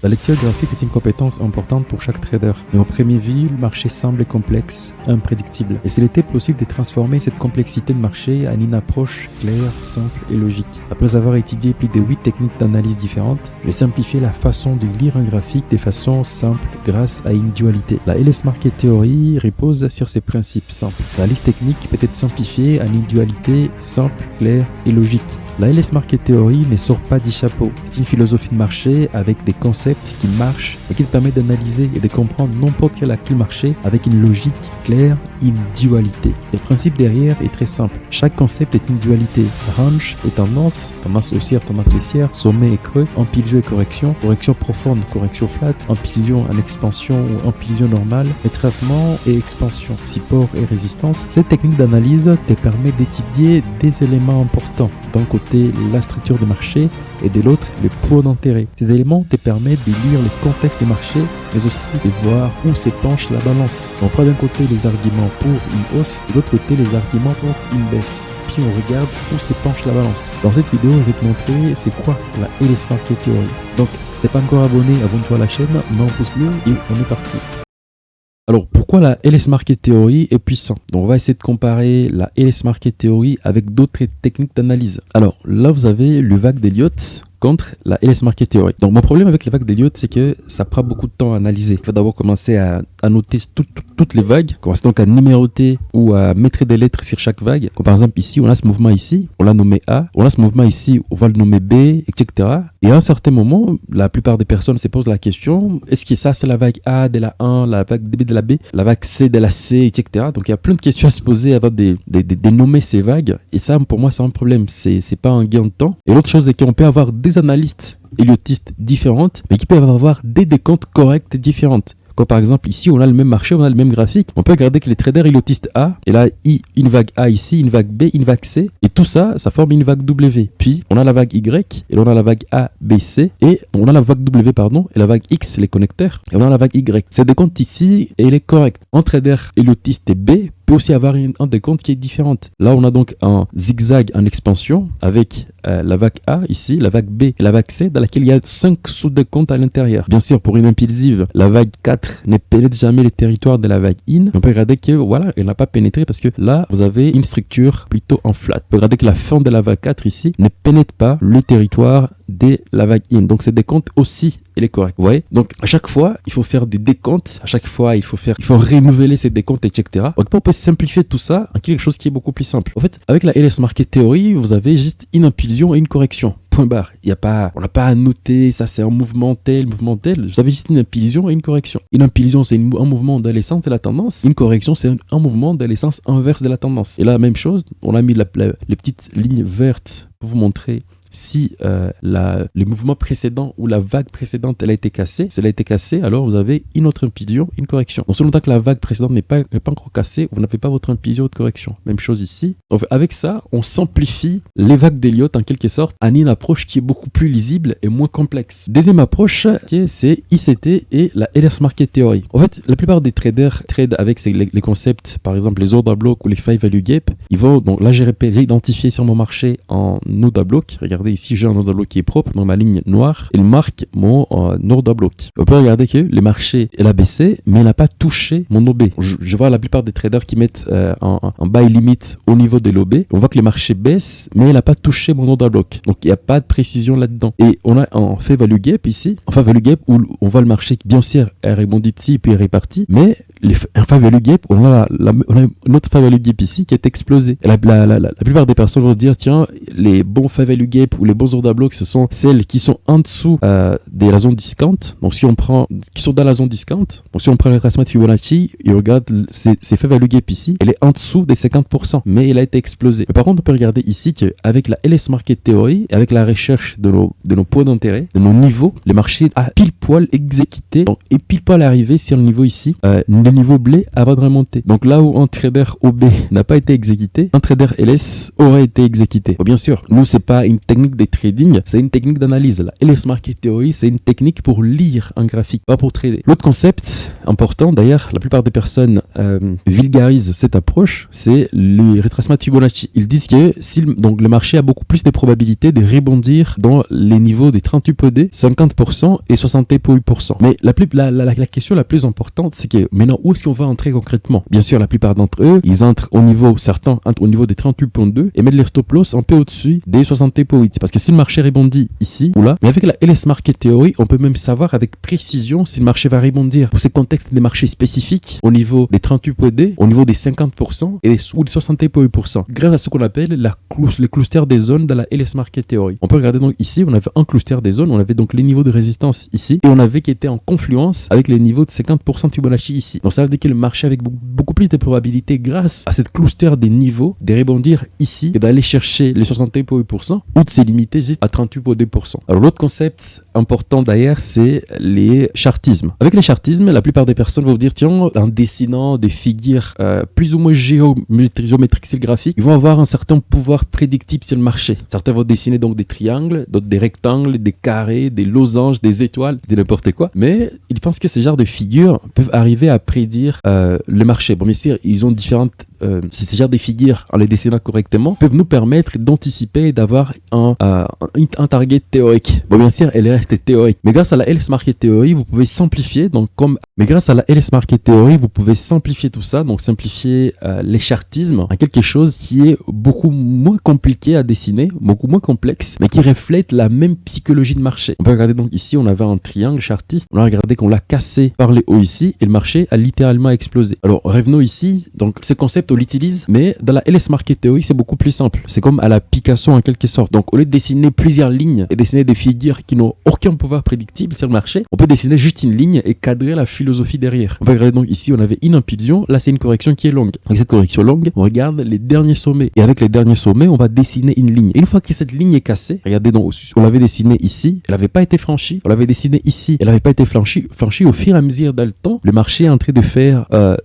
La lecture graphique est une compétence importante pour chaque trader, mais au premier vue, le marché semble complexe, imprédictible. Et s'il était possible de transformer cette complexité de marché en une approche claire, simple et logique. Après avoir étudié plus de 8 techniques d'analyse différentes, j'ai simplifié la façon de lire un graphique de façon simple grâce à une dualité. La LS Market Theory repose sur ces principes simples. La liste technique peut être simplifiée en une dualité simple, claire et logique. La LS Market Theory ne sort pas du chapeau. C'est une philosophie de marché avec des concepts qui marchent et qui permet d'analyser et de comprendre n'importe quel actif marché avec une logique claire, une dualité. Le principe derrière est très simple. Chaque concept est une dualité. Range et tendance, tendance haussière, tendance baissière, sommet et creux, impulsion et correction, correction profonde, correction flat, impulsion en expansion ou impulsion normale, retracement et expansion, support et résistance. Cette technique d'analyse te permet d'étudier des éléments importants. D'un côté, la structure du marché et de l'autre, le poids d'intérêt. Ces éléments te permettent de lire le contexte du marché, mais aussi de voir où se penche la balance. On prend d'un côté les arguments pour une hausse et de l'autre côté les arguments pour une baisse. Puis on regarde où se penche la balance. Dans cette vidéo, je vais te montrer c'est quoi la LS Market Theory. Donc, si t'es pas encore abonné, abonne-toi à la chaîne, mets un pouce bleu et on est parti. Alors, pourquoi la LS Market Theory est puissante? Donc, on va essayer de comparer la LS Market Theory avec d'autres techniques d'analyse. Alors, là, vous avez le vague d'Elliott contre la LS Market Theory. Donc, mon problème avec les vagues d'Elliott, c'est que ça prend beaucoup de temps à analyser. Il faut d'abord commencer à noter toutes les vagues, commencer donc à numéroter ou à mettre des lettres sur chaque vague. Comme par exemple, ici, on a ce mouvement ici, on l'a nommé A. On a ce mouvement ici, on va le nommer B, etc. Et à un certain moment, la plupart des personnes se posent la question, est-ce que ça, c'est la vague A de la 1, la vague B de la B, la vague C de la C, etc. Donc, il y a plein de questions à se poser avant de nommer ces vagues. Et ça, pour moi, c'est un problème. C'est pas un gain de temps. Et l'autre chose, c'est qu'on peut avoir des analystes elliotistes différentes, mais qui peuvent avoir des décomptes corrects différentes. Comme par exemple ici, on a le même marché, on a le même graphique. On peut regarder que les traders elliotistes A, et là, une vague A ici, une vague B, une vague C, et tout ça, ça forme une vague W. Puis, on a la vague Y, et là, on a la vague A, B, C, et on a la vague W, pardon, et la vague X, les connecteurs, et on a la vague Y. Ces décomptes ici, et il est correct. Un trader elliotiste B peut aussi avoir un décompte qui est différent. Là, on a donc un zigzag en expansion avec la vague A ici, la vague B et la vague C dans laquelle il y a 5 sous-décomptes à l'intérieur. Bien sûr, pour une impulsive, la vague 4 ne pénètre jamais les territoires de la vague IN. On peut regarder que voilà, elle n'a pas pénétré parce que là, vous avez une structure plutôt en flat. On peut regarder que la fin de la vague 4 ici ne pénètre pas le territoire de la vague IN. Donc, ce décompte aussi, il est correct. Vous voyez? Donc, à chaque fois, il faut faire des décomptes. À chaque fois, il faut renouveler ces décomptes, etc. Donc, on peut simplifier tout ça en quelque chose qui est beaucoup plus simple. En fait, avec la LS Market Theory, vous avez juste une impulsion et une correction. Point barre. On n'a pas à noter, ça c'est un mouvement tel. Vous avez juste une impulsion et une correction. Une impulsion, c'est un mouvement dans l'essence de la tendance. Une correction, c'est un mouvement dans l'essence inverse de la tendance. Et là, la même chose, on a mis les petites lignes vertes pour vous montrer si le mouvement précédent ou la vague précédente elle a été cassée. Si elle a été cassée, alors vous avez une autre impulsion, une correction. Donc, selon tant que la vague précédente n'est pas encore cassée, vous n'avez pas votre impulsion de correction. Même chose ici. Donc, avec ça, on simplifie les vagues d'Elliott en quelque sorte en une approche qui est beaucoup plus lisible et moins complexe. Deuxième approche, c'est ICT et la LS Market Theory. En fait, la plupart des traders trade avec les concepts, par exemple les order block ou les 5 value gap. Ils vont, donc là j'ai identifié sur mon marché en order block. Regardez ici, j'ai un order block qui est propre dans ma ligne noire. Il marque mon order block. On peut regarder que le marché il a baissé, mais il n'a pas touché mon OB. Je vois la plupart des traders qui mettent un buy limit au niveau de l'OB. On voit que le marché baisse, mais il n'a pas touché mon order block. Donc il n'y a pas de précision là-dedans. Et on a un fait value gap ici, un fait value gap où on voit le marché qui bien sûr est rebondi ici puis est réparti, mais un fait value gap, on a une autre fait value gap ici qui est explosé. Et la plupart des personnes vont se dire tiens, les bons fait value gap ou les bons order blocks, ce sont celles qui sont en dessous de la zone discount. Donc si on prend, qui sont dans la zone discount. Donc si on prend le retracement de Fibonacci, et on regarde ces fait value gap ici, elle est en dessous des 50%, mais elle a été explosée. Mais par contre, on peut regarder ici qu'avec la LS Market Theory, et avec la recherche de nos points d'intérêt, de nos niveaux, le marché a pile poil exécuté, donc, et pile poil arrivé sur le niveau ici, le niveau blé avant de remonter. Donc là où un trader OB n'a pas été exécuté, un trader LS aurait été exécuté. Bon, bien sûr, nous c'est pas une technique de trading, c'est une technique d'analyse. La LS Market Theory, c'est une technique pour lire un graphique, pas pour trader. L'autre concept, important, d'ailleurs, la plupart des personnes vulgarisent cette approche, c'est les retracements de Fibonacci. Ils disent que donc le marché a beaucoup plus de probabilités de rebondir dans les niveaux des 38 PD, 50% et 68%. Mais la question la plus importante, c'est que maintenant, où est-ce qu'on va entrer concrètement? Bien sûr, la plupart d'entre eux, ils entrent certains entrent au niveau des 38.2 et mettent les stop loss un peu au-dessus des 68.8. Parce que si le marché rebondit ici ou là, mais avec la LS Market Theory, on peut même savoir avec précision si le marché va rebondir pour ces contextes des marchés spécifiques au niveau des 38 PD, au niveau des 50% et ou des 68%. Grâce à ce qu'on appelle les clusters des zones dans la LS Market Theory. On peut regarder donc ici, on avait un cluster des zones, on avait donc les niveaux de résistance ici et on avait qui était en confluence avec les niveaux de 50% de Fibonacci ici. Donc ça veut dire que le marché avec beaucoup plus de probabilités grâce à cette cluster des niveaux de rebondir ici et d'aller chercher les 68% ou de se limiter juste à 38%. Alors l'autre concept important d'ailleurs, c'est les chartismes. Avec les chartismes, la plupart des personnes vont vous dire, tiens, en dessinant des figures plus ou moins géométriques sur le graphique, ils vont avoir un certain pouvoir prédictible sur le marché. Certains vont dessiner donc des triangles, d'autres des rectangles, des carrés, des losanges, des étoiles, des n'importe quoi. Mais ils pensent que ces genres de figures peuvent arriver à prédire le marché. Bon, bien sûr, ils ont différentes ces genres de figures, en les dessinant correctement, peuvent nous permettre d'anticiper et d'avoir un target théorique. Bon, bien sûr, elle reste théorique. Mais grâce à la LS Market Theory, vous pouvez simplifier. Mais grâce à la LS Market Theory, vous pouvez simplifier tout ça, donc simplifier les chartismes en quelque chose qui est beaucoup moins compliqué à dessiner, beaucoup moins complexe, mais qui reflète la même psychologie de marché. On peut regarder donc ici, on avait un triangle chartiste. On a regardé qu'on l'a cassé par les hauts ici et le marché a littéralement explosé. Alors, revenons ici. Donc, ce concept on l'utilise, mais dans la LS Market Theory, c'est beaucoup plus simple. C'est comme à la Picasso en quelque sorte. Donc, au lieu de dessiner plusieurs lignes et dessiner des figures qui n'ont aucun pouvoir prédictible sur le marché, on peut dessiner juste une ligne et cadrer la philosophie derrière. On va regarder donc ici, on avait une impulsion. Là, c'est une correction qui est longue. Avec cette correction longue, on regarde les derniers sommets. Et avec les derniers sommets, on va dessiner une ligne. Et une fois que cette ligne est cassée, regardez donc, on l'avait dessinée ici, elle n'avait pas été franchie. On l'avait dessinée ici, elle n'avait pas été franchie. Au fur et à mesure dans le temps, le marché est en train de faire un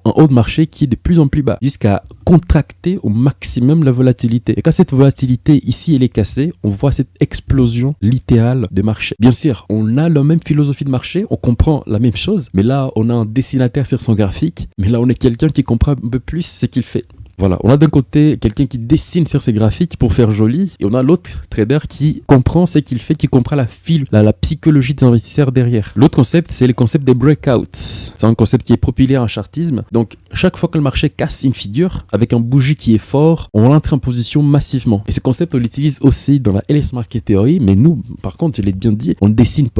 haut de marché qui est de plus en plus bas, jusqu'à contracter au maximum la volatilité. Et quand cette volatilité ici elle est cassée, on voit cette explosion littérale de marché. Bien sûr, on a la même philosophie de marché, on comprend la même chose, mais là on a un dessinateur sur son graphique, mais là on est quelqu'un qui comprend un peu plus ce qu'il fait. Voilà, on a d'un côté quelqu'un qui dessine sur ses graphiques pour faire joli, et on a l'autre trader qui comprend ce qu'il fait, qui comprend la psychologie des investisseurs derrière. L'autre concept, c'est le concept des breakouts. C'est un concept qui est populaire en chartisme. Donc, chaque fois que le marché casse une figure, avec un bougie qui est fort, on entre en position massivement. Et ce concept, on l'utilise aussi dans la LS Market Theory, mais nous, par contre, je l'ai bien dit, on ne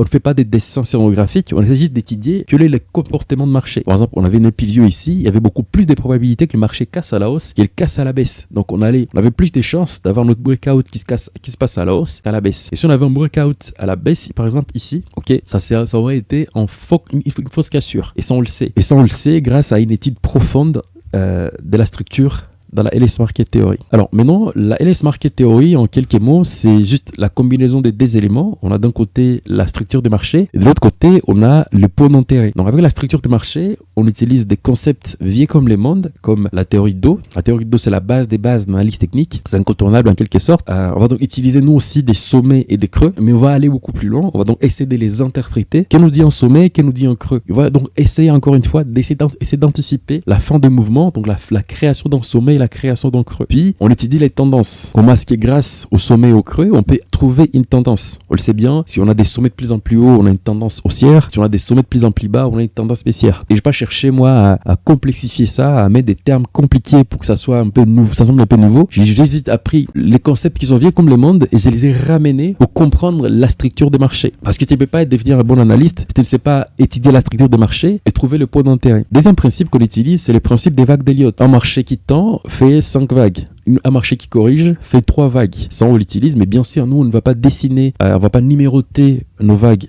fait pas des dessins sur nos graphiques, on essaie juste d'étudier quel est le comportement de marché. Par exemple, on avait une impulsion ici, il y avait beaucoup plus de probabilités que le marché casse à la hausse qu'il casse à la baisse. Donc on avait plus de chances d'avoir notre breakout qui se passe à la hausse qu'à la baisse. Et si on avait un breakout à la baisse, par exemple ici, ok, ça aurait été une fausse cassure. Et ça on le sait. Et ça on le sait grâce à une étude profonde de la structure dans la LS Market Theory. Alors maintenant, la LS Market Theory, en quelques mots, c'est juste la combinaison des deux éléments. On a d'un côté la structure des marchés et de l'autre côté, on a le pot d'intérêt. Donc avec la structure des marchés, on utilise des concepts vieux comme le monde, comme la théorie d'eau. La théorie d'eau, c'est la base des bases de l'analyse technique. C'est incontournable en quelque sorte. On va donc utiliser nous aussi des sommets et des creux, mais on va aller beaucoup plus loin. On va donc essayer de les interpréter. Qu'est-ce nous dit un sommet, qu'est-ce nous dit un creux? On va donc essayer encore une fois d'essayer d'anticiper la fin des mouvements, donc la création d'un sommet et la création d'un creux. Puis, on étudie les tendances. Comment est-ce que grâce au sommet et au creux, on peut trouver une tendance. On le sait bien, si on a des sommets de plus en plus haut, on a une tendance haussière. Si on a des sommets de plus en plus bas, on a une tendance baissière. Et je vais pas chercher, moi, à complexifier ça, à mettre des termes compliqués pour que ça soit un peu nouveau, ça semble un peu nouveau. J'ai juste appris les concepts qui sont vieux comme le monde et je les ai ramenés pour comprendre la structure des marchés. Parce que tu ne peux pas devenir un bon analyste si tu ne sais pas étudier la structure des marchés et trouver le point d'intérêt. Deuxième principe qu'on utilise, c'est le principe des vagues d'Elliott. Un marché qui tend fait 5 vagues. Un marché qui corrige fait 3 vagues. Ça, on l'utilise, mais bien sûr, nous, on ne va pas dessiner, on va pas numéroter nos vagues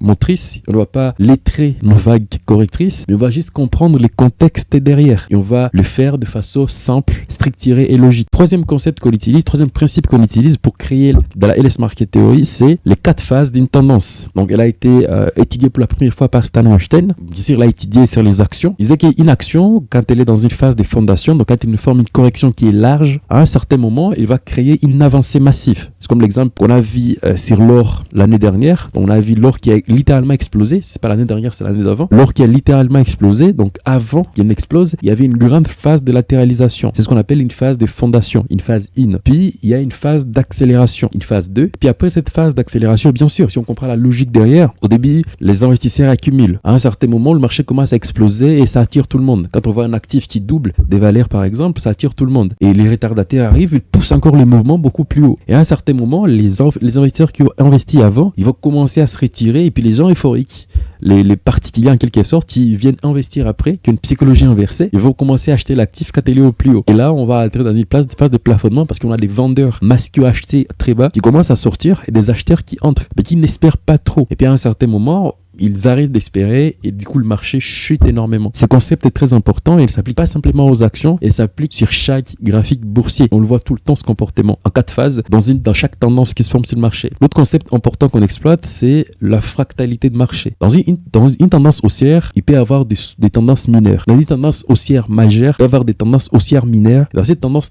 motrices, on ne va pas lettrer nos vagues correctrices, mais on va juste comprendre les contextes derrière. Et on va le faire de façon simple, structurée et logique. Troisième concept qu'on utilise, troisième principe qu'on utilise pour créer dans la LS Market Theory, c'est les 4 phases d'une tendance. Donc, elle a été étudiée pour la première fois par Stan Weinstein. Bien sûr, elle a étudié sur les actions. Il disait qu'une action, quand elle est dans une phase de fondation, donc quand elle forme une correction qui est large, large, à un certain moment, il va créer une avancée massive. C'est comme l'exemple qu'on a vu sur l'or l'année dernière. Donc, on a vu l'or qui a littéralement explosé. C'est pas l'année dernière, c'est l'année d'avant. L'or qui a littéralement explosé. Donc, avant qu'il n'explose, il y avait une grande phase de latéralisation. C'est ce qu'on appelle une phase de fondation, une phase in. Puis, il y a une phase d'accélération, une phase 2. Puis après cette phase d'accélération, bien sûr, si on comprend la logique derrière, au début, les investisseurs accumulent. À un certain moment, le marché commence à exploser et ça attire tout le monde. Quand on voit un actif qui double des valeurs, par exemple, ça attire tout le monde. Et les retardataires arrivent, ils poussent encore les mouvements beaucoup plus haut. Et à un certain moment, les investisseurs qui ont investi avant, ils vont commencer à se retirer et puis les gens euphoriques, les particuliers en quelque sorte, qui viennent investir après, qui ont une psychologie inversée, ils vont commencer à acheter l'actif quand il est au plus haut. Et là, on va entrer dans une phase de plafonnement parce qu'on a des vendeurs masqués achetés très bas qui commencent à sortir et des acheteurs qui entrent, mais qui n'espèrent pas trop. Et puis à un certain moment, ils arrêtent d'espérer et du coup le marché chute énormément. Ce concept est très important et il ne s'applique pas simplement aux actions, il s'applique sur chaque graphique boursier. On le voit tout le temps ce comportement en 4 phases dans chaque tendance qui se forme sur le marché. L'autre concept important qu'on exploite, c'est la fractalité de marché. Dans une tendance haussière, il peut y avoir des tendances mineures. Dans une tendance haussière majeure, il peut y avoir des tendances haussières mineures. Dans cette tendance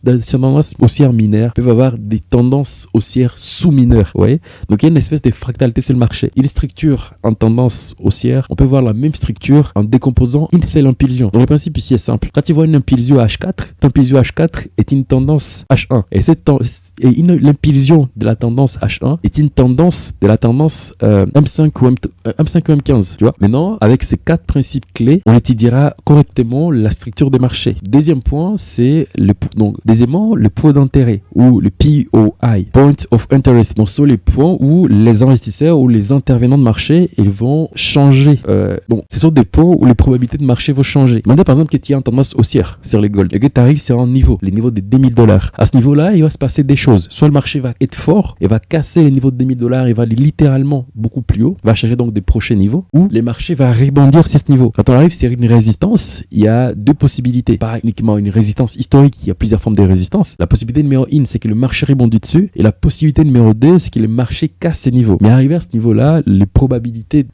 haussière mineure, il peut y avoir des tendances haussières sous-mineures. Vous voyez? Donc il y a une espèce de fractalité sur le marché. Une structure en tendance haussière, on peut voir la même structure en décomposant une seule impulsion. Donc le principe ici est simple. Quand tu vois une impulsion H4, cette impulsion H4 est une tendance H1. Et l'impulsion de la tendance H1 est une tendance de la tendance M5 ou M15. Tu vois? Maintenant, avec ces 4 principes clés, on étudiera correctement la structure des marchés. Deuxième point, c'est le point d'intérêt ou le POI, Point of Interest. Donc, ce sont les points où les investisseurs ou les intervenants de marché, ils vont changer. Ce sont des points où les probabilités de marché vont changer. Maintenant, par exemple, que tu as une tendance haussière sur les gold et que tu arrives sur un niveau, les niveaux de $2000. À ce niveau-là, il va se passer des choses. Soit le marché va être fort et va casser les niveaux de $2000 et va aller littéralement beaucoup plus haut, va chercher donc des prochains niveaux, ou les marchés vont rebondir sur ce niveau. Quand on arrive sur une résistance, il y a 2 possibilités. Pas uniquement une résistance historique, il y a plusieurs formes de résistance. La possibilité numéro 1, c'est que le marché rebondit dessus, et la possibilité numéro 2, c'est que le marché casse ces niveaux. Mais arrivé à ce niveau-là, les probabilités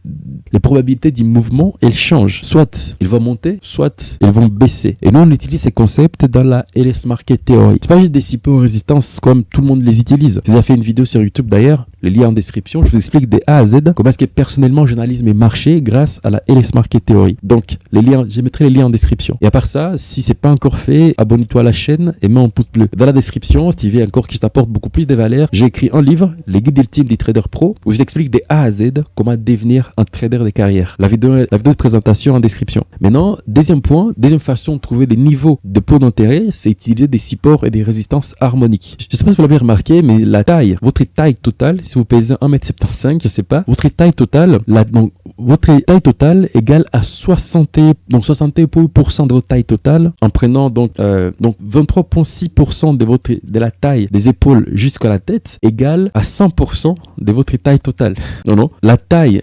du mouvement, elles changent. Soit ils vont monter, soit ils vont baisser. Et nous, on utilise ces concepts dans la LS Market Theory. C'est pas juste des support résistance comme tout le monde les utilise. J'ai déjà fait une vidéo sur YouTube d'ailleurs, le lien en description. Je vous explique des A à Z comment est-ce que personnellement j'analyse mes marchés grâce à la LS Market Theory. Donc, je mettrai les liens en description. Et à part ça, si c'est pas encore fait, abonne-toi à la chaîne et mets un pouce bleu. Dans la description, si tu veux encore qui t'apporte beaucoup plus de valeur, j'ai écrit un livre, Les guides ultimes des traders pro, où je t'explique des A à Z comment devenir un trader de carrière. La vidéo de présentation en description. Maintenant, deuxième façon de trouver des niveaux de points d'intérêt, c'est utiliser des supports et des résistances harmoniques. Je sais pas si vous l'avez remarqué, mais votre taille totale, si vous pesez 1m75, je sais pas, votre taille totale égale à 60% de votre taille totale, en prenant donc 23,6% de la taille des épaules jusqu'à la tête égale à 100% de votre taille totale. Non, la taille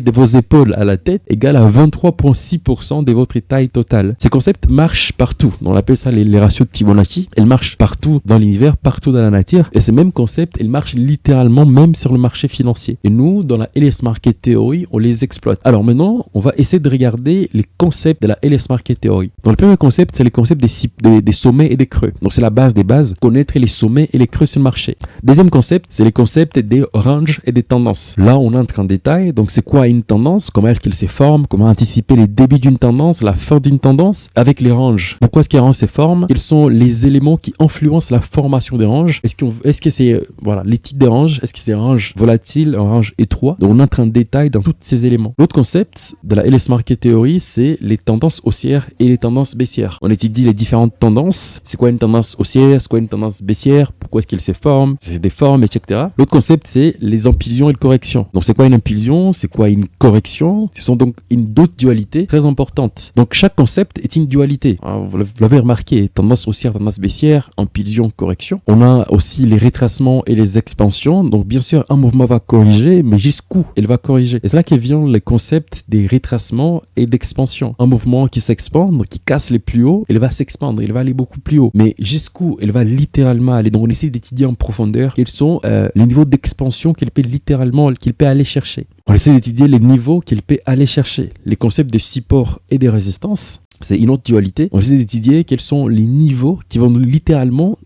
de vos épaules à la tête égale à 23,6% de votre taille totale. Ces concepts marchent partout. On appelle ça les ratios de Fibonacci. Elles marchent partout dans l'univers, partout dans la nature. Et ces mêmes concepts, ils marchent littéralement même sur le marché financier. Et nous, dans la LS Market Theory, on les exploite. Alors maintenant, on va essayer de regarder les concepts de la LS Market Theory. Donc le premier concept, c'est le concept des sommets et des creux. Donc c'est la base des bases, connaître les sommets et les creux sur le marché. Deuxième concept, c'est les concepts des ranges et des tendances. Là, on entre en détail. Donc c'est quoi une tendance? Comment est-ce qu'elle se forme? Comment anticiper les débuts d'une tendance, la fin d'une tendance avec les ranges? Pourquoi est-ce que les ranges se forment? Quels sont les éléments qui influencent la formation des ranges? Est-ce que c'est les types de ranges? Est-ce que c'est un range volatile, un range étroit? Donc on entre en détail dans tous ces éléments. L'autre concept de la LS Market Theory, c'est les tendances haussières et les tendances baissières. On étudie les différentes tendances. C'est quoi une tendance haussière? C'est quoi une tendance baissière? Pourquoi est-ce qu'elles se forment? C'est des formes, etc. L'autre concept, c'est les impulsions et les corrections. Donc c'est quoi une impulsion? C'est quoi une correction? Ce sont donc d'autres dualités très importantes. Donc chaque concept est une dualité. Alors, vous l'avez remarqué, tendance haussière, tendance baissière, impulsion, correction. On a aussi les retracements et les expansions. Donc bien sûr, un mouvement va corriger, mais jusqu'où il va corriger? Et c'est là que vient le concept des retracements et d'expansion. Un mouvement qui s'expande, qui casse les plus hauts, il va s'expandre, il va aller beaucoup plus haut. Mais jusqu'où il va littéralement aller? Donc on essaie d'étudier en profondeur quels sont les niveaux d'expansion qu'il peut aller chercher. On essaie d'étudier les niveaux qu'il peut aller chercher, les concepts de support et de résistance. c'est une autre dualité. On essaie d'étudier quels sont les niveaux qui vont littéralement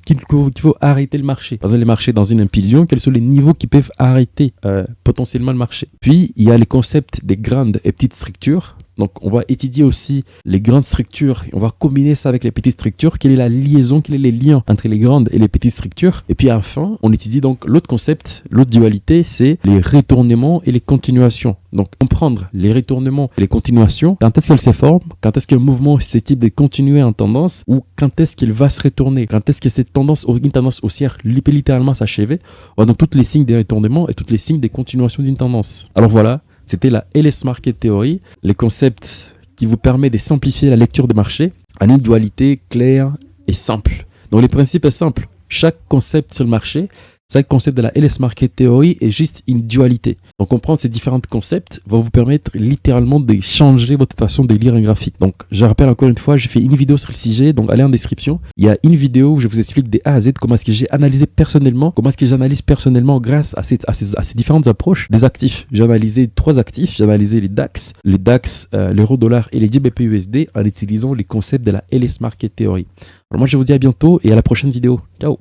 qu'il faut arrêter le marché. Par exemple, les marchés dans une impulsion, quels sont les niveaux qui peuvent arrêter potentiellement le marché. Puis, il y a les concepts des grandes et petites structures. Donc, on va étudier aussi les grandes structures et on va combiner ça avec les petites structures. Quelle est la liaison, quels sont les liens entre les grandes et les petites structures. Et puis, enfin, on étudie donc l'autre concept, l'autre dualité, c'est les retournements et les continuations. Donc, comprendre les retournements et les continuations, quand est-ce qu'elles se forment, quand est-ce qu'un mouvement est susceptible de continuer en tendance ou quand est-ce qu'il va se retourner, quand est-ce que cette tendance, une tendance haussière peut littéralement s'achever. On a donc tous les signes des retournements et tous les signes des continuations d'une tendance. Alors voilà. C'était la LS Market Theory, les concepts qui vous permettent de simplifier la lecture des marchés en une dualité claire et simple. Donc, les principes sont simples. Chaque concept sur le marché, chaque concept de la LS Market Theory est juste une dualité. Donc, comprendre ces différents concepts va vous permettre littéralement de changer votre façon de lire un graphique. Donc, je rappelle encore une fois, j'ai fait une vidéo sur le sujet, donc allez en description. Il y a une vidéo où je vous explique des A à Z comment est-ce que j'ai analysé personnellement, comment est-ce que j'analyse personnellement grâce à ces différentes approches des actifs. J'ai analysé 3 actifs, j'ai analysé les DAX, l'euro-dollar et les GBP-USD en utilisant les concepts de la LS Market Theory. Alors moi, je vous dis à bientôt et à la prochaine vidéo. Ciao!